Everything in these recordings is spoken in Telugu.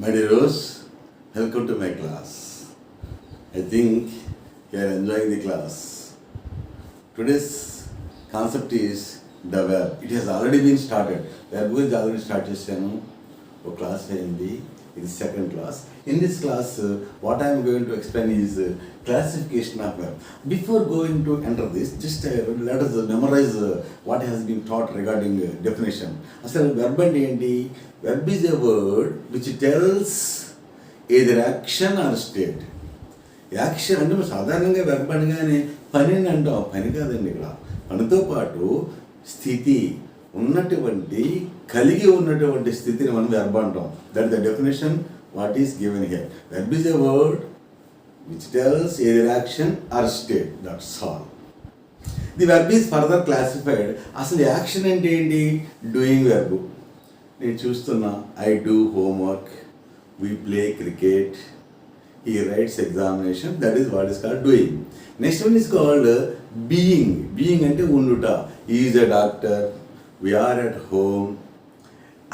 My dear Rose, welcome to my class. I think you are enjoying the class. Today's concept is the verb. It has already been started. Verb guరించి already start చేశాను. ఒక క్లాస్ అయింది. ఇది second class. In this class, what I am going to explain is classification of verb. Before going to enter this, just let us memorize what has been taught regarding definition. అసలు verb అంటే ఏంటి? Verb is a word which tells either action or state. Action అంటే సాధారణంగా వెర్బ్ అనగానే పని అని అంటాం. పని కాదండి ఇక్కడ. పనితో పాటు స్థితి ఉన్నటువంటి కలిగి ఉన్నటువంటి స్థితిని మనం వెర్బ్ అంటాం. That the definition what is given here. Verb is a word which tells either action or state. That's all. The verb is further classified. అసలు యాక్షన్ అంటే ఏంటి? Doing verb. నేను చూస్తున్నా. I do homework, we play cricket, he writes examination. That is what is called doing. Next one is called being. Being ante unduta. He is a doctor, we are at home,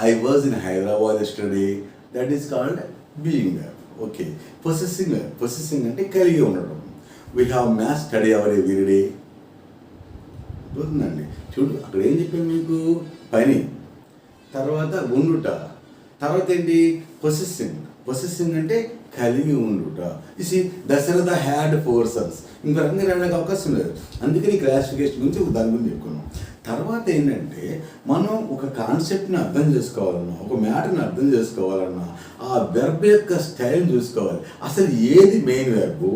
I was in Hyderabad yesterday. That is called being verb. Okay. Possessing verb. Possessing ante kaligi undadam. We have math study hour every day. చూడండి అక్కడ ఏం చెప్పాను మీకు? పని, తర్వాత ఉండుట, తర్వాత ఏంటి? పొసెసింగ్. పొసెసింగ్ అంటే కలిగి ఉండుట. ఇసి దశరథ హ్యాడ్ 4 sons. ఇంకా రంగు రావడానికి అవకాశం లేదు. అందుకని క్లాసిఫికేషన్ గురించి దాని గురించి చెప్పుకున్నాం. తర్వాత ఏంటంటే మనం ఒక కాన్సెప్ట్ని అర్థం చేసుకోవాలన్నా, ఒక మ్యాటర్ని అర్థం చేసుకోవాలన్నా ఆ వెర్బ్ యొక్క స్టైల్ చూసుకోవాలి. అసలు ఏది మెయిన్ వెర్బు,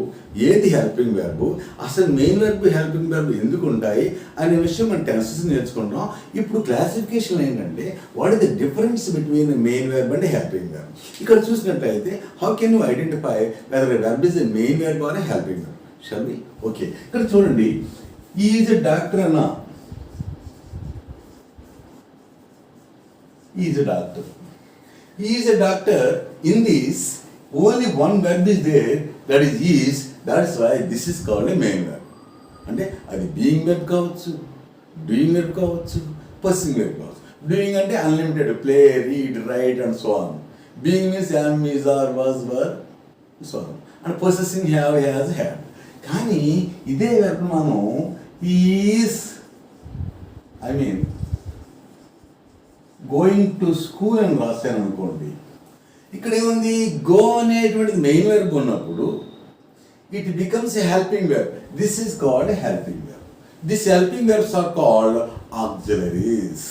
ఏది హెల్పింగ్ వెర్బు, అసలు మెయిన్ వెర్బు హెల్పింగ్ వెర్బు ఎందుకు ఉంటాయి అనే విషయం మనం టెన్సెస్ నేర్చుకుంటాం. ఇప్పుడు క్లాసిఫికేషన్ ఏంటంటే what is the difference between main verb and helping verb. ఇక్కడ చూసినట్లయితే how can you identify whether verb is a main verb or helping verb? Shall we? Okay. ఇక్కడ చూడండి. ఈజ్ ఎ డాక్టర్ అన్న. He is a doctor. He is a doctor. In this, only one verb is there, that is. That is why this is called a main verb. అంటే అది బీయింగ్ వెర్బ్ కావచ్చు, డూయింగ్ వెర్బ్ కావచ్చు, పర్సింగ్ వెర్బ్ కావచ్చు. డూయింగ్ అంటే unlimited, play, read, write and so on. Being means am, is, are, was, were, so on. And possessing have, has, had. కానీ ఇదే వెర్బ్ మనం ఈజ్, గోయింగ్ టు స్కూల్ అని రాశాను అనుకోండి. ఇక్కడ ఏముంది? గో అనేటువంటిది మెయిన్ వెర్బ్ ఉన్నప్పుడు it becomes a helping verb. This is called helping verb. This helping verbs are called auxiliaries.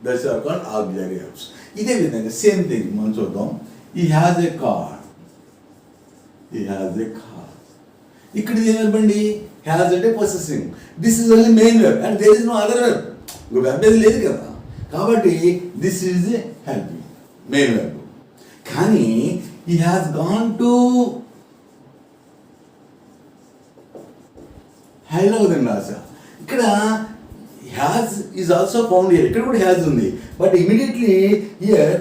That's are called auxiliary verbs. ఇదే విధంగా సేమ్ థింగ్ మనం చూద్దాం. He has a car. He has a car. ఇక్కడ ఇది ఏం వెర్బ్ అండి? హ్యాజ్ అంటే possessing. This is only main verb and there is no other verb. ఇంకో వెర్బ్ ఏది లేదు కదా. కాబట్టి this is helping main verb. కానీ he has gone to Hyderabad అని రాసా. ఇక్కడ has is also found here. ఇక్కడ కూడా హ్యాజ్ ఉంది. But immediately here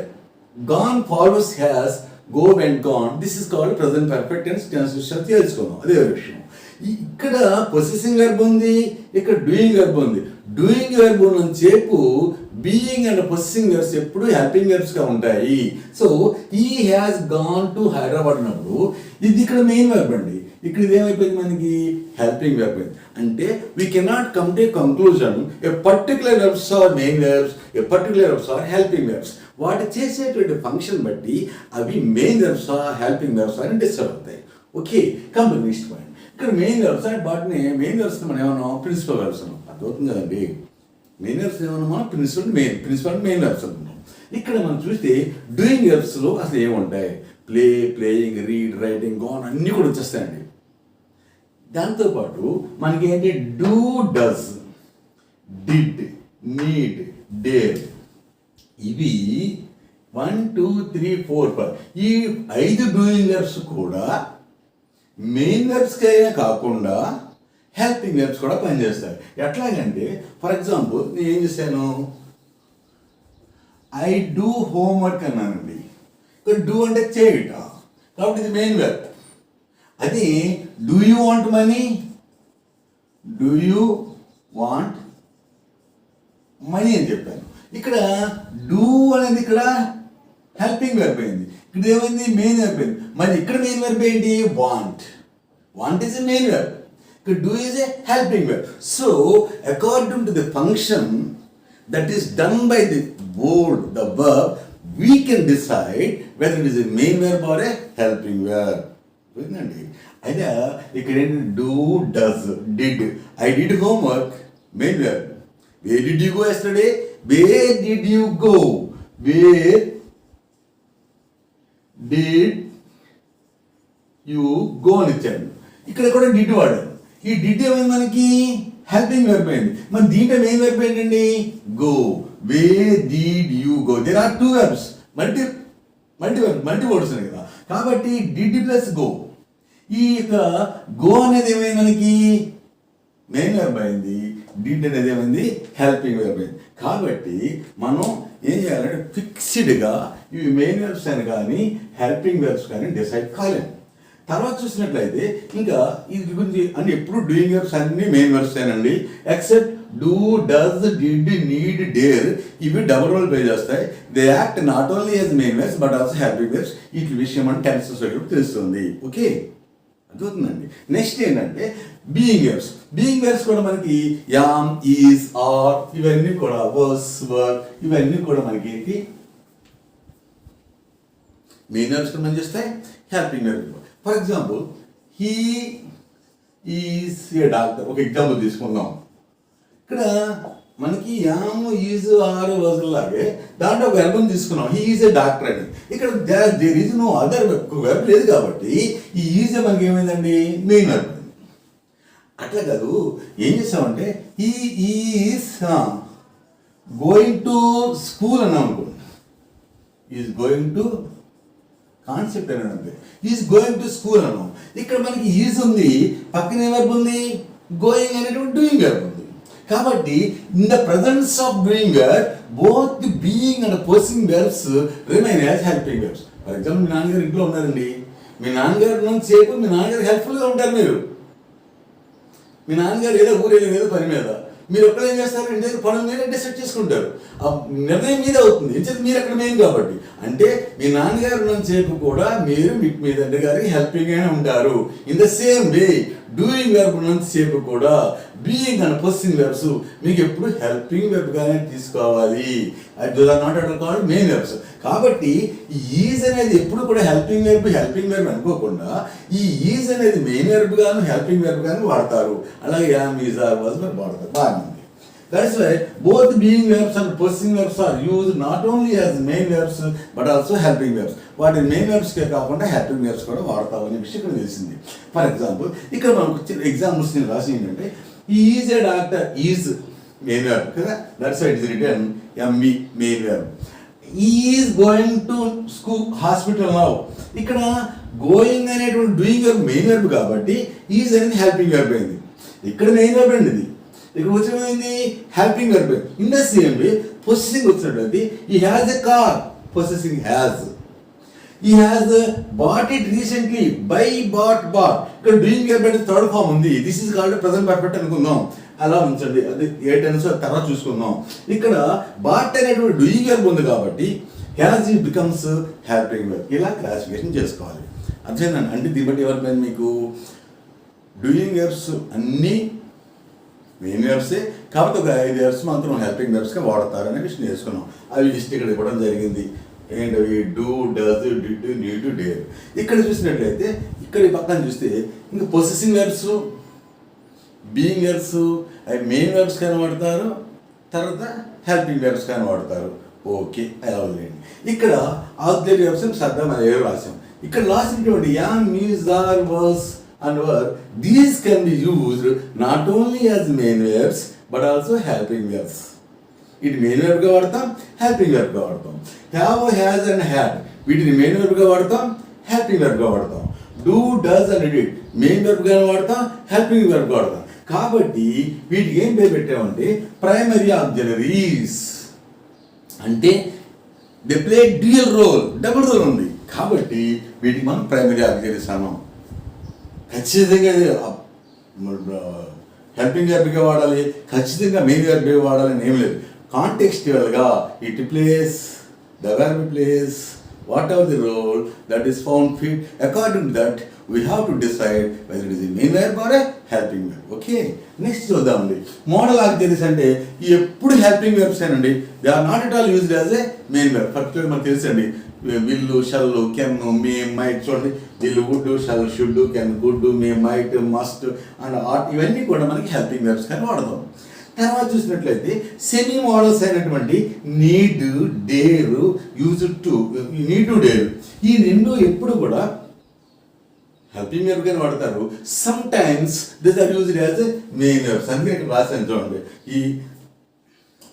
gone follows has, go went gone. This is called present perfect tense. Tense విషయాలు తెలుసుకుందాం. అదే విషయం. ఇక్కడ పొసెసింగ్ వెర్బ్ ఉంది, ఇక్కడ డూయింగ్ వెర్బ్ ఉంది. డూయింగ్ వెర్బ్ ఉన్నంతసేపు బీయింగ్ అండ్ పొసెసింగ్ వెర్బ్స్ ఎప్పుడు హెల్పింగ్ వెర్బ్స్గా ఉంటాయి. సో ఈ హ్యాస్ గాన్ టు హైదరాబాద్ అన్నప్పుడు ఇది ఇక్కడ మెయిన్ వెర్బ్ అండి. ఇక్కడ ఇది ఏమైపోయింది? మనకి హెల్పింగ్ వెర్బ్ అయింది. అంటే we cannot come to a conclusion a particular verbs are main verbs, a particular verbs are helping verbs. వాటి చేసేటువంటి ఫంక్షన్ బట్టి అవి main verbs are helping verbs అని డిసైడ్ అవుతాయి. Okay. Come to next point. ఇక్కడ మెయిన్ వెర్బ్స్ అంటే వాటిని మెయిన్ వెర్బ్స్ మనం ఏమన్నా ప్రిన్సిపల్ వెర్బ్స్ అన్నాం. అర్థమవుతుంది కదండి. మెయిన్ వెర్బ్స్ ఏమన్నా మనం ప్రిన్సిపల్ మెయిన్ వెర్బ్స్ అనుకున్నాం. ఇక్కడ మనం చూస్తే డూయింగ్ వెర్బ్స్లో అసలు ఏముంటాయి? Play, playing, read, writing, gone అన్నీ కూడా వచ్చేస్తాయండి. దాంతోపాటు మనకి ఏంటి? Do, does, did, need, dare. ఇవి 1 2 3 4 5 ఈ 5 డూయింగ్ వెర్బ్స్ కూడా మెయిన్ వెర్బ్స్కి అయినా కాకుండా హెల్పింగ్ వెర్బ్స్ కూడా పనిచేస్తాయి. ఎట్లాగంటే ఫర్ ఎగ్జాంపుల్ నేను ఏం చేశాను? ఐ డూ హోంవర్క్ అన్నానండి. ఇక్కడ డూ అంటే చేయుట, కాబట్టి ఇది మెయిన్ వెర్బ్. అది do you want money, do you want money అని చెప్పాను. ఇక్కడ డూ అనేది ఇక్కడ హెల్పింగ్ వెర్బ్ అయింది. ఇక్కడ ఏమైంది మెయిన్ వెర్బ్ అయింది. మరి ఇక్కడ మెయిన్ వెర్బ్ ఏంటి want. Want is a main verb. ఇక్కడ do is a helping verb. So according to the function that is done by the word, the verb, we can decide whether it is a main verb or a helping verb. వినండి అయితే ఇక్కడ ఏంటి do does did. I did homework main verb. Wear did you go yesterday. Wear did you go. Where did you go అని ఇచ్చాడు. ఇక్కడ కూడా డిడ్ వాడారు. ఈ డిడ్ ఏమైంది మనకి హెల్పింగ్ వెర్బ్ అయింది. మరి దీంట్లో మెయిన్ వెర్బ్ ఏంటండి go. Where did you go. There are two verbs. Multi words ఉన్నాయి కదా. కాబట్టి డిడ్ ప్లస్ గో. ఈ యొక్క గో అనేది ఏమైంది మనకి మెయిన్ వెర్బ్ అయింది. డిడ్ అనేది ఏమైంది హెల్పింగ్ వెర్బ్ అయింది. కాబట్టి మనం ఏం చేయాలంటే ఫిక్స్డ్గా ఇవి మెయిన్ వెర్బ్స్ అని కానీ హెల్పింగ్ వెర్బ్స్ కానీ డిసైడ్ కాలేము. తర్వాత చూసినట్లయితే ఇంకా ఇది గురించి అంటే ఎప్పుడు డూయింగ్ వెర్బ్స్ అన్ని మెయిన్ వెర్బ్స్ ఏనండి. Except do does did need dare ఇవి డబుల్ రోల్ ప్లే చేస్తాయి. They act not only as main verbs but also happy verbs. ఈ విషయం అంటే టెన్సెస్ తెలుస్తుంది. ఓకే అర్థమవుతుందండి. నెక్స్ట్ ఏంటంటే బీయింగ్ వెర్బ్స్. బీయింగ్ వెర్బ్స్ కూడా మనకి యామ్ ఈజ్ ఆర్ ఇవన్నీ కూడా వర్స్ వర్ ఇవన్నీ కూడా మనకి ఏంటి మెయిన్ వెర్బ్స్ కూడా మనం చేస్తాయి helping verb. For example he is a doctor. ఒక ఎగ్జాంపుల్ తీసుకుందాం. ఇక్కడ మనకి యామ్ ఈజ్ ఆర్ లాగే దాంట్లో ఒక వెర్బ్ తీసుకున్నాం హీ ఈజ్ ఏ డాక్టర్ అని. ఇక్కడ there is no other verb లేదు కాబట్టి ఈ ఈజ్ మనకి ఏమైందండి మెయిన్ వెర్బ్. అట్లా కాదు ఏం చేసామంటే he is going to school అన్నాం అనుకోండి. ఈజ్ గోయింగ్ టు కాన్సెప్ట్ అని అంటే ఈజ్ గోయింగ్ టు స్కూల్ అన్నాం. ఇక్కడ మనకి ఈజ్ ఉంది పక్కన ఏ వెర్బ్ ఉంది గోయింగ్ అనేటువంటి డూయింగ్ వెర్బ్ ఉంది. కాబట్టి in the presence of doing verb both the being and possessing verbs remain as helping verbs. For example మీ నాన్నగారు ఇంట్లో ఉన్నారండి. మీ నాన్నగారు సేపు మీ నాన్నగారు హెల్ప్ఫుల్గా ఉంటారు. మీ నాన్నగారు ఏదో ఊరేళ్ళు ఏదో పని మీద మీరు ఎక్కడ ఏం చేస్తారు ఇంటి దగ్గర పనుల మీద డిసైడ్ చేసుకుంటారు. ఆ నిర్ణయం మీద అవుతుంది ఎందుకంటే మీరు అక్కడ మెయిన్ కాబట్టి. అంటే మీ నాన్నగారు ఉన్నంతసేపు కూడా మీరు మీ తండ్రి గారికి హెల్పింగ్ గానే ఉంటారు. In the same way doing verb ఉన్నంతసేపు కూడా బీయింగ్ అండ్ పొస్సింగ్ వెర్బ్స్ మీకు ఎప్పుడు హెల్పింగ్ వెర్బ్ గానే తీసుకోవాలి. Those are not at all called main verbs. కాబట్టి ఈ ఈజ్ అనేది ఎప్పుడు కూడా హెల్పింగ్ వెర్బ్ అనుకోకుండా ఈ ఈజ్ అనేది మెయిన్ వెర్బ్ గాను హెల్పింగ్ వెర్బ్ గాను వాడతారు. అలాగే యామ్ ఈజ్ ఆర్ వాజ్ వాడతారు. బాగుంది. That is why both being verbs and possessing verbs are used not only as main verbs but also helping verbs. వాటి మెయిన్ వెర్బ్స్ కే కాకుండా హెల్పింగ్ వెర్బ్స్ కూడా వాడతాం అనే విషయం ఇక్కడ తెలిసింది. ఫర్ ఎగ్జాంపుల్ ఇక్కడ మనకు ఎగ్జాంపుల్స్ నేను రాసి ఏంటంటే is a doctor is main verb కదా. That's why it is written M E main verb. Is going to school hospital now. ఇక్కడ గోయింగ్ అనేటువంటి డూయింగ్ వెర్బ్ మెయిన్ వెర్బ్ కాబట్టి ఈజ్ అనేది హెల్పింగ్ వెర్బ్ అయింది. ఇక్కడ మెయిన్ వెర్బ్ అండి ఇది. ఇక్కడ వచ్చింది helping verb. In the same way possessing వచ్చినట్లయితే he has a car possessing has. He has bought it recently by bought. ఇక్కడ డూయింగ్ వెర్బ్ అంటే థర్డ్ ఫామ్ ఉంది. This is called present perfect అనుకుందాం. అలా ఉంచండి. అది ఏ టెన్స్ తర్వాత చూసుకుందాం. ఇక్కడ బాట్ అనేటువంటి డూయింగ్ వెర్బ్ ఉంది కాబట్టి has it becomes helping verb. ఇలా క్లాసిఫికేషన్ చేసుకోవాలి. అర్థమైందండి. అంటే దీన్ని బట్టి ఎవరిపైన మీకు డూయింగ్ వెర్బ్స్ అన్నీ మెయిన్ వెర్బ్సే కాబట్టి ఒక 5 వెర్బ్స్ మాత్రం హెల్పింగ్ వెర్బ్స్గా వాడతారు అనే విషయం నేర్చుకున్నాం. అవి లిస్ట్ ఇక్కడ ఇవ్వడం జరిగింది. ఏంటవి do does did need dare. ఇక్కడ చూసినట్లయితే ఇక్కడ ఈ పక్కన చూస్తే ఇంకా పొసెసింగ్ వెర్బ్స్ బీయింగ్ వెర్బ్స్ అవి మెయిన్ వెర్బ్స్ కానీ వాడతారు. తర్వాత హెల్పింగ్ వెర్బ్స్ కానీ వాడతారు. ఓకే అలా వదిలేండి. ఇక్కడ ఆక్సిలరీ వెర్బ్స్ శ్రద్ధ మనం ఏదో రాసాం. ఇక్కడ రాసినటువంటి am is are was and were, these can be used not only as main verbs but also helping verbs. ఇది మెయిన్ వెర్బ్ గా వాడతాం హెల్పింగ్ వెర్బ్ గా వాడతాం. హ్యావ్ హ్యాజ్ అండ్ హ్యాడ్ వీటిని మెయిన్ వెర్బ్ గా వాడతాం హెల్పింగ్ వెర్బ్ గా వాడతాం. Do does and did main verb గా వాడతాం హెల్పింగ్ వెర్బ్ గా వాడతాం. కాబట్టి వీటికి ఏం పేరు పెట్టామంటే ప్రైమరీ ఆక్సిలరీస్. అంటే they play dual role double role ఉంది కాబట్టి వీటికి మనం ప్రైమరీ ఆక్సిలరీస్ అన్నాం. ఖచ్చితంగా హెల్పింగ్ వెర్బ్గా వాడాలి ఖచ్చితంగా మెయిన్ వెర్బ్గా వాడాలని ఏం లేదు. కాంటెక్స్చువల్గా it plays the verb plays whatever the role that is found fit, according to that we have to decide whether it is a main verb or a helping verb. Okay, next చూద్దామండి. మోడల్ ఆక్సిలరీస్ అంటే ఎప్పుడు హెల్పింగ్ వెర్బ్స్ అండి. They are not at all used as a main verb. Particular మనకు తెలుసండి, will, shall, can, may, might. చూడండి, will would, shall should, can could, may, might, must and ought, ఇవన్నీ కూడా మనకి హెల్పింగ్ వెర్బ్స్ కానీ వాడతాం. తర్వాత చూసినట్లయితే సెమీ మోడల్స్ అయినటువంటి need, dare, use to, need to dare, ఈ రెండు ఎప్పుడు కూడా హెల్పింగ్ వెర్బ్ గానే వాడతారు. Sometimes this are used as main verbs. అందుకే ఇక్కడ రాశాను చూడండి, ఈ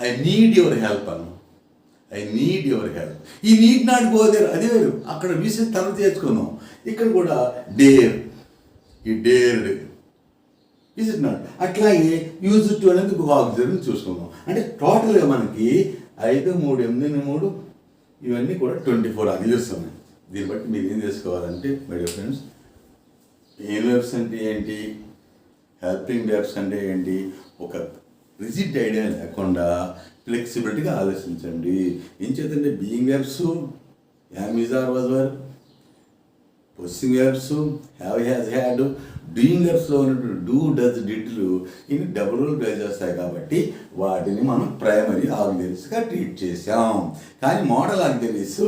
ఐ నీడ్ యువర్ హెల్ప్ అను, ఐ నీడ్ యువర్ హెల్ప్. ఈ నీడ్ నాట్ గో దేర్, అది వేరు, అక్కడ విషయం తర్వాత తెచ్చుకుందాం. ఇక్కడ కూడా డేర్, ఈ డేర్డ్ ఇస్ ఇట్ నాట్. అట్లాగే యూజ్ టు అనేది ఒక ఆక్సిలరీ చూసుకుందాం. అంటే టోటల్గా మనకి 5, 3, 8, 3 ఇవన్నీ కూడా 24 ఆక్సిలరీస్ ఉన్నాయి. దీన్ని బట్టి మీరు ఏం చేసుకోవాలంటే my dear friends, main verbs అంటే ఏంటి, హెల్పింగ్ వెర్బ్స్ అంటే ఏంటి, ఒక రిజిడ్ ఐడియా లేకుండా ఫ్లెక్సిబిలిటీగా ఆలోచించండి. ఏం చేద్దంటే being verbs am, is, are, was, were, possessing verbs have, has, had, doing వెర్బ్స్లో ఉన్నటువంటి డూ, డస్, డిడ్లు ఇవి డబుల్ రోల్ ప్లే చేస్తాయి కాబట్టి వాటిని మనం ప్రైమరీ ఆక్సిలరీస్గా ట్రీట్ చేసాం. కానీ మోడల్ ఆక్సిలరీస్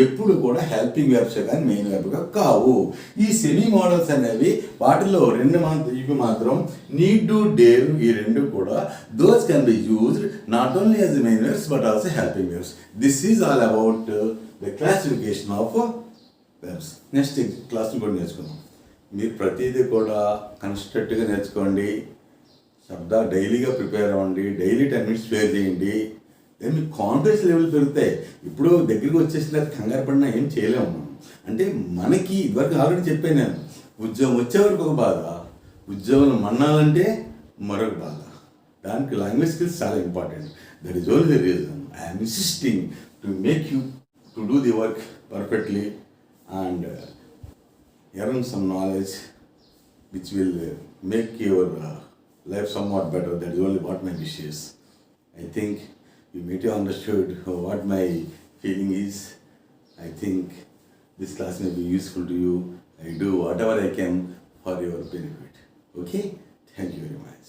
ఎప్పుడు కూడా హెల్పింగ్ వెర్బ్స్ కానీ మెయిన్ వెర్బ్గా కావు. ఈ సెమీ మోడల్స్ అనేవి వాటిలో ఇవి మాత్రం నీడ్, డు, డేర్, ఈ రెండు కూడా those can be used not only as main verbs but also helping verbs. This is all about the classification of verbs. Next క్లాస్ని కూడా నేర్చుకుందాం. మీరు ప్రతిదీ కూడా కన్స్ట్రక్ట్గా నేర్చుకోండి, శబ్ద డైలీగా ప్రిపేర్ అవ్వండి, డైలీ 10 minutes స్పేర్ చేయండి. దెన్ మీకు కాన్ఫిడెన్స్ లెవెల్ పెరుగుతాయి. ఇప్పుడు దగ్గరికి వచ్చేసిన తర్వాత కంగారు పడినా ఏం చేయలేము మనం. అంటే మనకి ఇదివరకు ఆల్రెడీ చెప్పాను నేను, ఉద్యోగం వచ్చేవరకు ఒక బాధ, ఉద్యోగం మన్నాలంటే మరొక బాధ. దానికి లాంగ్వేజ్ స్కిల్స్ చాలా important. That is only the reason I'm insisting to make you to do the work perfectly and earn some knowledge which will make your life somewhat better. That is only what my wish is. I think you may have understood what my feeling is. I think this class may be useful to you. I do whatever I can for your benefit. Okay? Thank you very much.